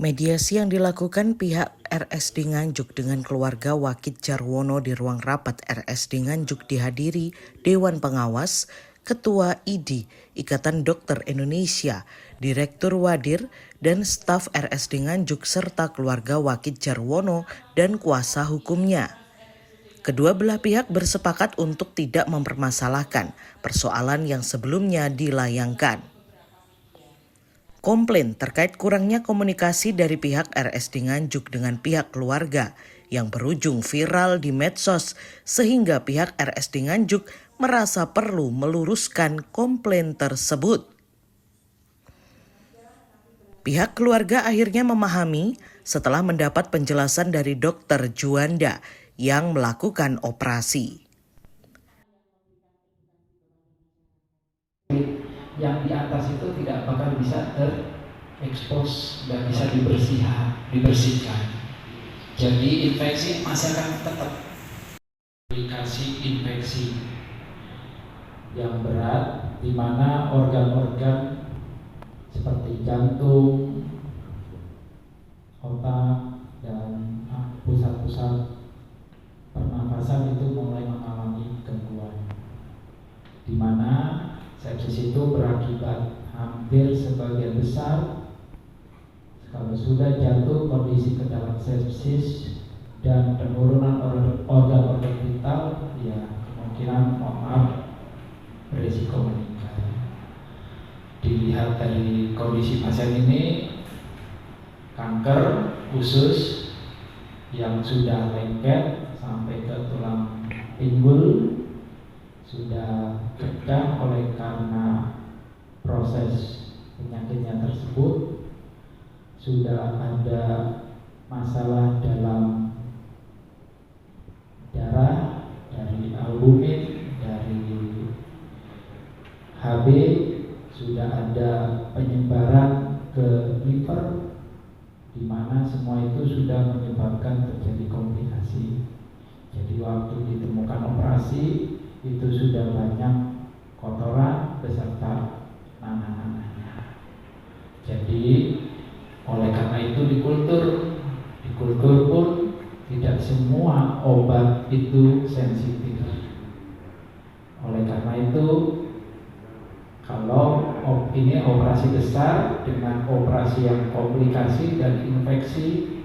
Mediasi yang dilakukan pihak RSD Nganjuk dengan keluarga Wakid Jarwono di ruang rapat RSD Nganjuk dihadiri Dewan Pengawas, Ketua IDI, Ikatan Dokter Indonesia, Direktur Wadir, dan staf RSD Nganjuk serta keluarga Wakid Jarwono dan kuasa hukumnya. Kedua belah pihak bersepakat untuk tidak mempermasalahkan persoalan yang sebelumnya dilayangkan. Komplain terkait kurangnya komunikasi dari pihak RSD Nganjuk dengan pihak keluarga yang berujung viral di medsos sehingga pihak RSD Nganjuk merasa perlu meluruskan komplain tersebut. Pihak keluarga akhirnya memahami setelah mendapat penjelasan dari Dokter Juanda yang melakukan operasi. Yang di atas itu tidak bakal bisa terekspos dan bisa dibersihkan. Jadi infeksi masih akan tetap. Komplikasi infeksi yang berat di mana organ-organ seperti jantung, otak, dan pusat-pusat pernafasan itu mulai mengalami gangguan, di mana sepsis itu berakibat hampir sebagian besar kalau sudah jatuh kondisi ke dalam sepsis dan penurunan organ-organ vital, ya kemungkinan berisiko meninggal. Dilihat dari kondisi pasien ini, kanker usus yang sudah lengket sampai ke tulang pinggul sudah pecah oleh karena proses penyakitnya tersebut, sudah ada masalah dalam darah dari albumin, dari HB, sudah ada penyebaran ke liver, di mana semua itu sudah menyebabkan terjadi komplikasi. Jadi waktu ditemukan operasi itu sudah banyak kotoran beserta nanah-nanahnya. Jadi oleh karena itu dikultur pun tidak semua obat itu sensitif. Oleh karena itu kalau ini operasi besar dengan operasi yang komplikasi dan infeksi,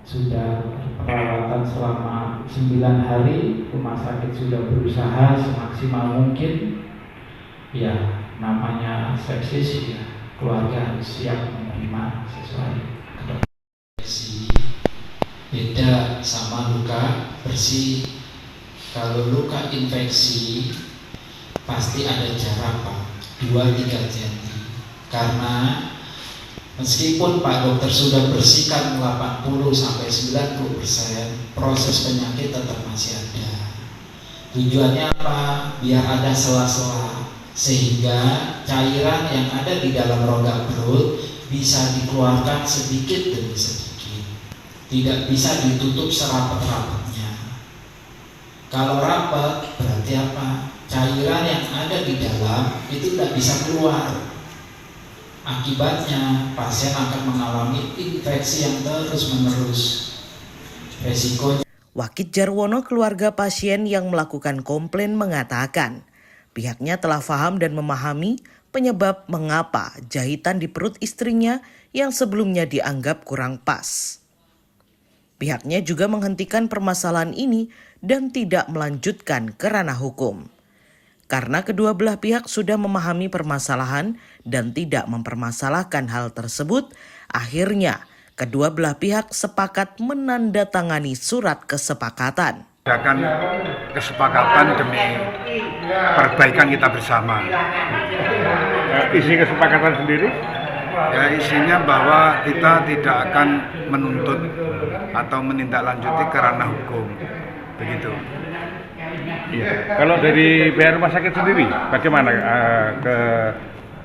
sudah perawatan selama 9 hari, rumah sakit sudah berusaha semaksimal mungkin. Ya, namanya sepsis, ya keluarga harus siap menerima sesuai kedepannya. Beda sama luka bersih. Kalau luka infeksi pasti ada jarak Pak, 2-3 cm. Karena meskipun Pak Dokter sudah bersihkan 80-90%, proses penyakit tetap masih ada. Tujuannya apa? Biar ada sela-sela sehingga cairan yang ada di dalam rongga perut bisa dikeluarkan sedikit demi sedikit. Tidak bisa ditutup serapat-rapatnya. Kalau rapat berarti apa? Cairan yang ada di dalam itu tidak bisa keluar. Akibatnya pasien akan mengalami infeksi yang terus-menerus. Resikonya. Wakid Jarwono, keluarga pasien yang melakukan komplain, mengatakan pihaknya telah paham dan memahami penyebab mengapa jahitan di perut istrinya yang sebelumnya dianggap kurang pas. Pihaknya juga menghentikan permasalahan ini dan tidak melanjutkan ke ranah hukum. Karena kedua belah pihak sudah memahami permasalahan dan tidak mempermasalahkan hal tersebut, akhirnya kedua belah pihak sepakat menandatangani surat kesepakatan. Akan kesepakatan demi perbaikan kita bersama. Isi kesepakatan sendiri? Ya, isinya bahwa kita tidak akan menuntut atau menindaklanjuti ke ranah hukum. Begitu. Iya. Kalau dari pihak rumah sakit sendiri, bagaimana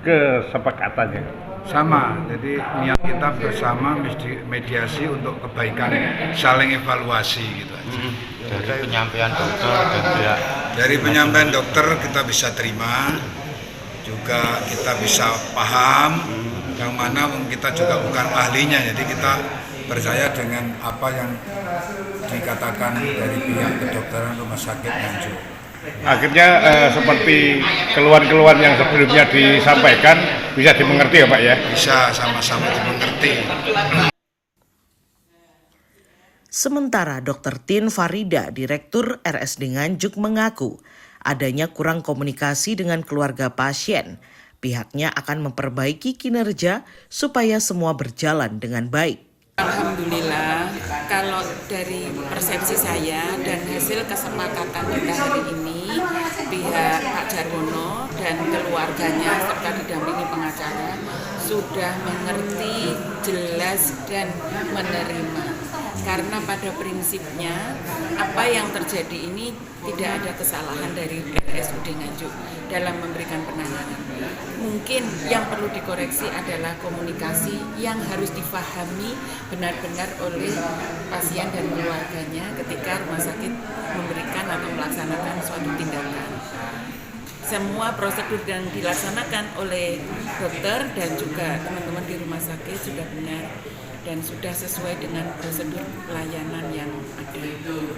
kesepakatannya? Sama, jadi niat kita bersama mediasi untuk kebaikan, saling evaluasi gitu aja. Dari penyampaian dokter dan pihak. Dari penyampaian dokter kita bisa terima, juga kita bisa paham, yang mana kita juga bukan ahlinya, jadi kita percaya dengan apa yang dikatakan dari pihak kedokteran Rumah Sakit Nganjuk. Akhirnya seperti keluhan-keluhan yang sebelumnya disampaikan bisa dimengerti ya Pak ya? Bisa sama-sama dimengerti. Sementara Dr. Tin Farida, Direktur RSD Nganjuk mengaku adanya kurang komunikasi dengan keluarga pasien. Pihaknya akan memperbaiki kinerja supaya semua berjalan dengan baik. Alhamdulillah, kalau dari persepsi saya dan hasil kesepakatan kita hari ini, pihak Pak Jarwono dan keluarganya serta didampingi pengacara sudah mengerti, jelas dan menerima. Karena pada prinsipnya apa yang terjadi ini tidak ada kesalahan dari RSUD Nganjuk dalam memberikan penanganan. Mungkin yang perlu dikoreksi adalah komunikasi yang harus difahami benar-benar oleh pasien dan keluarganya ketika rumah sakit memberikan atau melaksanakan suatu tindakan. Semua prosedur yang dilaksanakan oleh dokter dan juga teman-teman di rumah sakit sudah benar dan sudah sesuai dengan prosedur pelayanan yang ada.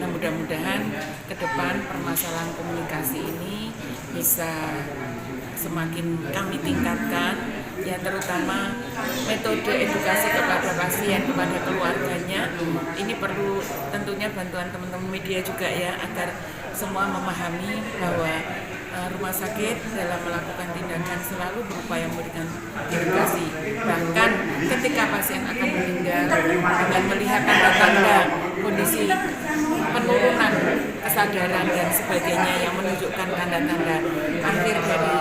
Nah, mudah-mudahan ke depan permasalahan komunikasi ini bisa semakin kami tingkatkan, ya terutama metode edukasi kepada pasien, kepada keluarganya. Ini perlu tentunya bantuan teman-teman media juga ya, agar semua memahami bahwa rumah sakit dalam melakukan tindakan selalu berupaya memberikan edukasi. Bahkan ketika pasien akan meninggal dengan melihat tanda-tanda kondisi penurunan kesadaran dan sebagainya yang menunjukkan tanda-tanda akhir dari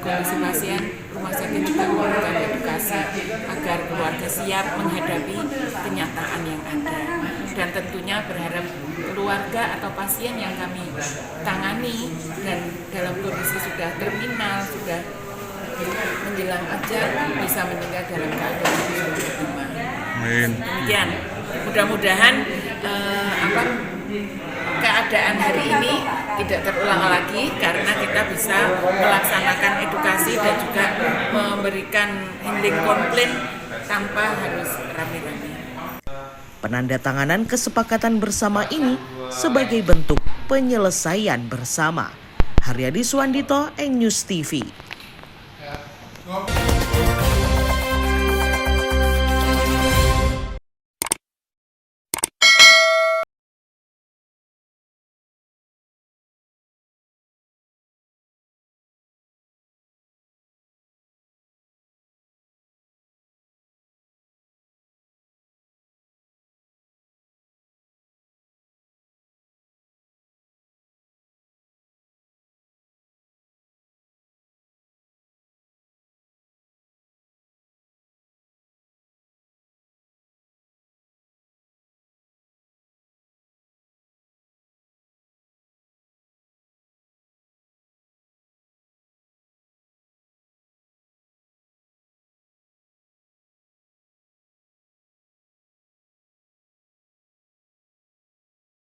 kondisi pasien, rumah sakit juga memberikan edukasi agar keluarga siap menghadapi kenyataan yang ada. Dan tentunya berharap keluarga atau pasien yang kami tangani dan dalam kondisi sudah terminal, sudah menjelang ajal bisa meninggal dalam keadaan yang sudah prima. Demikian, mudah-mudahan keadaan hari ini tidak terulang lagi karena kita bisa melaksanakan edukasi dan juga memberikan handling komplain tanpa harus rame-rame. Penandatanganan kesepakatan bersama ini sebagai bentuk penyelesaian bersama. Haryadi Suwandito, News TV.